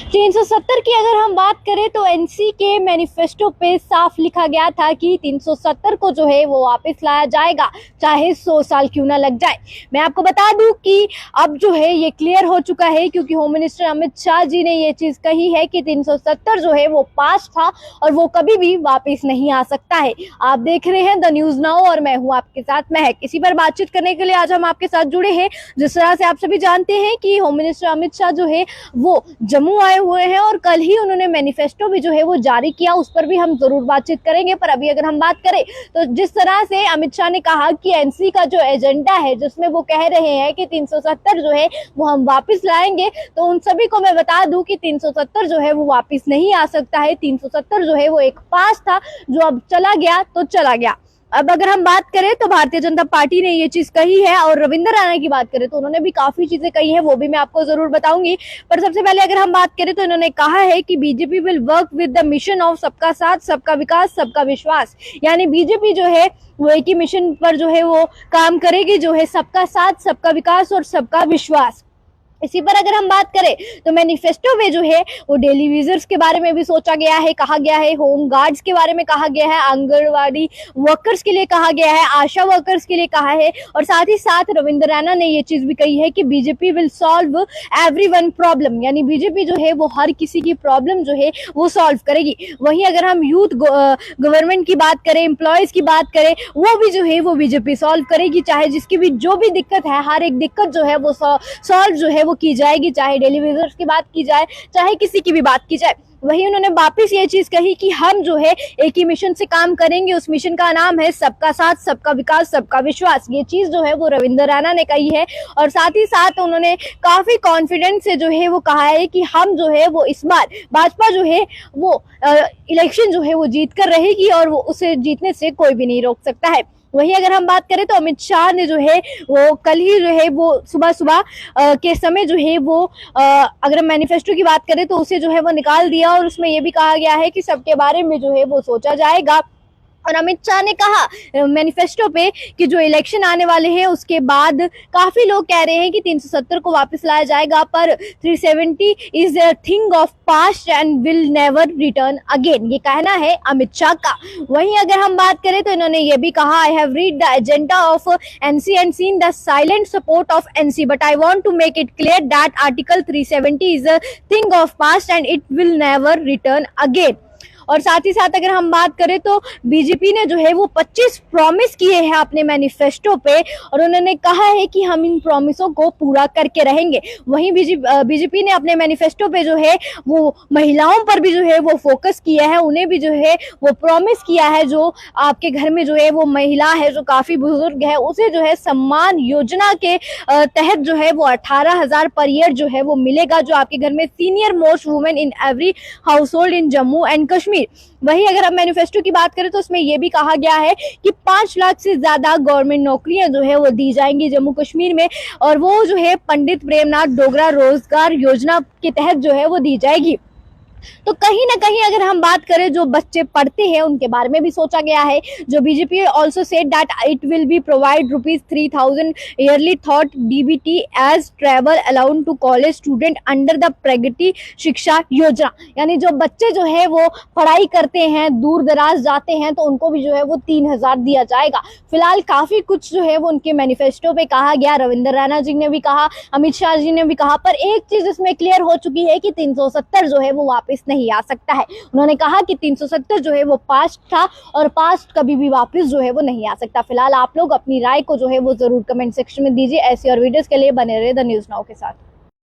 370 की अगर हम बात करें तो एनसी के मैनिफेस्टो पे साफ लिखा गया था कि 370 को जो है वो वापस लाया जाएगा, चाहे 100 साल क्यों ना लग जाए। मैं आपको बता दूं कि अब जो है ये क्लियर हो चुका है, क्योंकि होम मिनिस्टर अमित शाह जी ने ये चीज कही है कि 370 जो है वो पास्ट था और वो कभी भी वापस नहीं आ सकता है। आप देख रहे हैं द न्यूज नाउ और मैं हूं आपके साथ महक। इसी पर बातचीत करने के लिए आज हम आपके साथ जुड़े हैं। जिस तरह से आप सभी जानते हैं कि होम मिनिस्टर अमित शाह जो है वो जम्मू आए हुए हैं और कल ही उन्होंने मैनिफेस्टो भी जो है वो जारी किया, उस पर भी हम जरूर बातचीत करेंगे। पर अभी अगर हम बात करें तो जिस तरह से अमित शाह ने कहा कि एनसी का जो एजेंडा है जिसमें वो कह रहे हैं कि 370 जो है वो हम वापस लाएंगे, तो उन सभी को मैं बता दूं कि 370 जो है वो वापस नहीं आ सकता है। 370 जो है वो एक पास था जो अब चला गया तो चला गया। अब अगर हम बात करें तो भारतीय जनता पार्टी ने ये चीज कही है और रविंद्र राणा की बात करें तो उन्होंने भी काफी चीजें कही है, वो भी मैं आपको जरूर बताऊंगी। पर सबसे पहले अगर हम बात करें तो इन्होंने कहा है कि BJP will work with the mission of सबका साथ सबका विकास सबका विश्वास। यानी बीजेपी जो है वो एक ही मिशन पर जो है वो काम करेगी, जो है सबका साथ सबका विकास और सबका विश्वास। इसी पर अगर हम बात करें तो मैनिफेस्टो में जो है वो डेली विजर्स के बारे में भी सोचा गया है, कहा गया है, होम गार्ड्स के बारे में कहा गया है, आंगनवाड़ी वर्कर्स के लिए कहा गया है, आशा वर्कर्स के लिए कहा है और साथ ही साथ रविंद्र राणा ने ये चीज भी कही है कि BJP will solve everyone problem. यानी बीजेपी जो है वो हर किसी की प्रॉब्लम जो है वो सॉल्व करेगी। वहीं अगर हम यूथ गवर्नमेंट की बात करें, एम्प्लॉयज की बात करें, वो भी जो है वो बीजेपी सॉल्व करेगी। चाहे जिसकी भी जो भी दिक्कत है, हर एक दिक्कत जो है वो सॉल्व जो है की जाएगी, चाहे डेली विजर्स की बात की जाए, चाहे किसी की भी बात की जाए। वहीं उन्होंने वापस ये चीज कही कि हम जो है एक ही मिशन से काम करेंगे, उस मिशन का नाम है सबका साथ सबका विकास सबका विश्वास। ये चीज जो है वो रविंद्र राणा ने कही है और साथ ही साथ उन्होंने काफी कॉन्फिडेंस से जो है वो कहा है कि हम जो है वो इस बार भाजपा जो है वो इलेक्शन जो है वो जीत कर रहेगी और वो उसे जीतने से कोई भी नहीं रोक सकता है। वहीं अगर हम बात करें तो अमित शाह ने जो है वो कल ही जो है वो सुबह के समय जो है वो अगर हम मैनिफेस्टो की बात करें तो उसे जो है वो निकाल दिया और उसमें ये भी कहा गया है कि सबके बारे में जो है वो सोचा जाएगा। और अमित शाह ने कहा मैनिफेस्टो पे कि जो इलेक्शन आने वाले हैं उसके बाद काफी लोग कह रहे हैं कि 370 को वापस लाया जाएगा, पर 370 is a thing of past and will never return again, ये कहना है अमित शाह का। वहीं अगर हम बात करें तो इन्होंने ये भी कहा, I have read the agenda of NC and seen the silent support of NC but I want to make it clear that article 370 is a thing of past and it will never return again. और साथ ही साथ अगर हम बात करें तो BJP ने जो है वो 25 प्रॉमिस किए हैं अपने मैनिफेस्टो पे और उन्होंने कहा है कि हम इन प्रॉमिसों को पूरा करके रहेंगे। वहीं बीजेपी ने अपने मैनिफेस्टो पे जो है वो महिलाओं पर भी जो है वो फोकस किया है, उन्हें भी जो है वो प्रॉमिस किया है, जो आपके घर में जो है वो महिला है जो काफी बुजुर्ग है उसे जो है सम्मान योजना के तहत जो है वो 18,000 पर ईयर जो है वो मिलेगा, जो आपके घर में senior most women in every house hold in Jammu and Kashmir. वहीं अगर हम मैनिफेस्टो की बात करें तो उसमें यह भी कहा गया है कि 5 लाख से ज्यादा गवर्नमेंट नौकरियां जो है वो दी जाएंगी जम्मू कश्मीर में और वो जो है पंडित प्रेमनाथ डोगरा रोजगार योजना के तहत जो है वो दी जाएगी। तो कहीं ना कहीं अगर हम बात करें जो बच्चे पढ़ते हैं उनके बारे में भी सोचा गया है, जो BJP also said that it will be provide ₹3,000 yearly through DBT as travel allowance to college student under the Pragati Shiksha Yojana. यानी जो बच्चे जो है वो पढ़ाई करते हैं, दूर दराज जाते हैं, तो उनको भी जो है वो 3,000 दिया जाएगा। फिलहाल काफी कुछ जो है वो उनके मैनिफेस्टो पे कहा गया, रविंद्र राणा जी ने भी कहा, अमित शाह जी ने भी कहा, पर एक चीज इसमें क्लियर हो चुकी है कि 370 जो है वो वापस नहीं आ सकता है। उन्होंने कहा कि 370 जो है वो पास्ट था और पास्ट कभी भी वापस जो है वो नहीं आ सकता। फिलहाल आप लोग अपनी राय को जो है वो जरूर कमेंट सेक्शन में दीजिए। ऐसी और वीडियोस के लिए बने रहे द न्यूज नाउ के साथ।